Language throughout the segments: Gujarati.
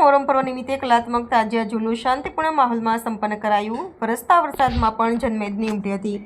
મોહરમ પર્વ નિમિત્તે કલાત્મક તાજિયા જુલુસ શાંતિપૂર્ણ માહોલમાં સંપન્ન કરાયું. વરસતા વરસાદમાં પણ જનમેદની ઉમટી હતી.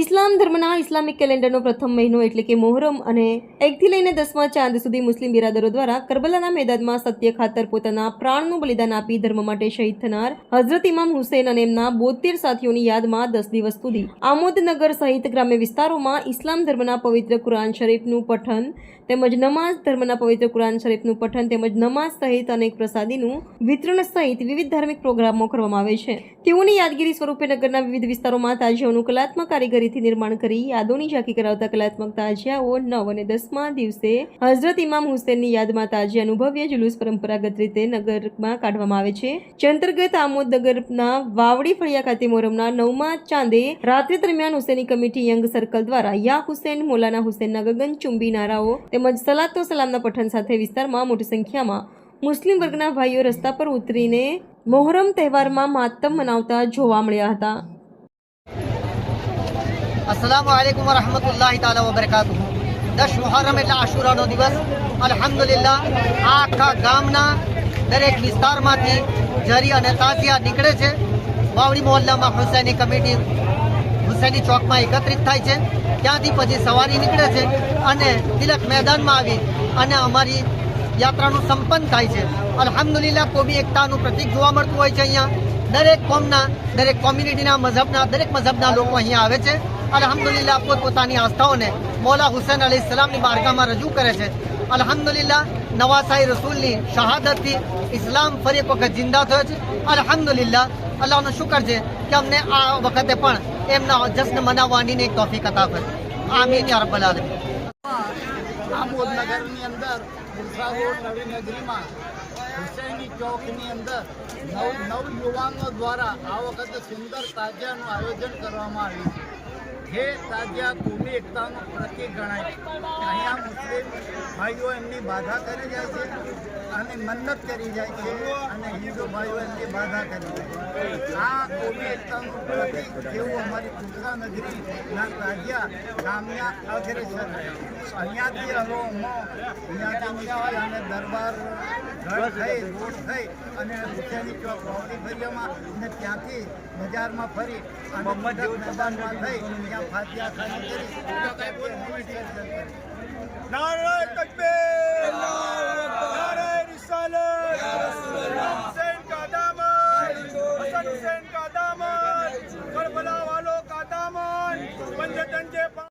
ઇસ્લામ ધર્મના ઇસ્લામિક કેલેન્ડરનો પ્રથમ મહિનો એટલે કે મોહરમ અને 1થી લઈને 10મા ચાંદ સુધી મુસ્લિમ બિરાદરો દ્વારા કરબલાના મેદાનમાં સત્ય ખાતર પોતાના પ્રાણનું બલિદાન આપી ધર્મ માટે શહીદ થનાર હઝરત ઇમામ હુસૈન અને એમના 72 સાથીઓની યાદમાં 10 દિવસ સુધી આમોદનગર સહિત ગ્રામ્ય વિસ્તારોમાં ઇસ્લામ ધર્મના પવિત્ર કુરાન શરીફનું પઠન તેમજ નમાઝ ધર્મના પવિત્ર કુરાન શરીફનું પઠન તેમજ નમાઝ સહિત અનેક પ્રસાદીનું વિતરણ સહિત વિવિધ ધાર્મિક પ્રોગ્રામો કરવામાં આવે છે. તેઓની યાદગીરી સ્વરૂપે નગરના વિવિધ વિસ્તારોમાં તાજિયાઓનું કલાત્મક કારીગરીથી નિર્માણ કરી યાદોની ઝાંકી કરાવતા કલાત્મક તાજિયાઓ 9 અને 10મા દિવસે હઝરત ઇમામ હુસૈનની યાદમાં તાજિયાનું ભવ્ય જુલુસ પરંપરાગત રીતે નગરમાં કાઢવામાં આવે છે. જે અંતર્ગત આમોદ નગરના વાવડી ફળિયા ખાતે મોહરમના 9મા ચાંદે રાત્રિ દરમિયાન હુસૈની કમિટી યંગ સર્કલ દ્વારા યા હુસૈન મૌલાના હુસૈનના ગગનચુંબી નારાઓ તેમજ સલાતો સલામના પઠન સાથે વિસ્તારમાં મોટી સંખ્યામાં મુસ્લિમ વર્ગના ભાઈઓ રસ્તા પર ઉતરીને મોહરમ તહેવારમાં માતમ મનાવતા જોવા મળ્યા હતા. अस्सलामु अलैकुम वरहमतुल्लाहि ताला वबरकातुहु. 10 मुहर्रम એટલે આશુરાનો દિવસ. અલ્હમ્દુલિલ્લાહ આખા ગામના દરેક વિસ્તારમાંથી જરી અને તાજિયા નીકળે છે. વાવડી મોહલ્લામાં હુસૈની કમિટી હુસૈની ચોકમાં એકત્રિત થાય છે. ત્યાંથી પછી સવારી નીકળે છે અને તિલક મેદાનમાં આવી અને અમારી યાત્રાનું સંપન્ન થાય છે. અલ્હમ્દુલિલ્લાહ કોમી એકતાનું પ્રતીક જોવા મળતું હોય છે. અહીંયા દરેક કોમના દરેક કોમ્યુનિટીના મઝહબના દરેક મઝહબના લોકો અહીંયા આવે છે. અલ્હમ્દુલિલ્લાહ પોતપોતાની આસ્થાઓને મૌલા હુસૈન અલૈહિસ્સલામની બારગાહમાં રજૂ કરે છે. અલ્હમ્દુલિલ્લાહ નવાસાઈ રસૂલની શહાદતથી ઇસ્લામ ફરી એક વખત જિંદા થયો છે. અલ્હમ્દુલિલ્લાહ અલ્લાહનો શુકર છે કે અમને આ વખતે પણ એમના જશ્ન મનાવવાની એક તોફીક અતા કરી. આમીન યા રબ્બલ આલમીન. આમોદ નગરની અંદર બુરસા રોડ નવી નગરીમાં હુસૈની ચોકની અંદર નવ યુવાનો દ્વારા આ વખતે સુંદર તાજિયાનું આયોજન કરવામાં આવ્યું છે. જે તાજિયા કોમી એકતાનું પ્રતીક ગણાય છે. અહીંયા મુસ્લિમ ભાઈઓ એમની બાધા કરી જાય છે અને મન્નત કરી જાય છે અને હિન્દુ ભાઈઓ એમની બાધા કરી જાય છે. આ કોમી એકતાનું પ્રતીક જેવું અમારી બુરસા નગરીના તાજિયા ગામના અગ્રેસર અહીંયાથી હરોમો અહીંયાથી નીકળી અને દરબાર ઘર થઈ રોડ થઈ અને હુસૈની ચોક વાવડી ફરિયામાં અને ત્યાંથી બજારમાં ફરી અને મેદાનમાં થઈ ત્યાં ફાતિયા ખાની કરી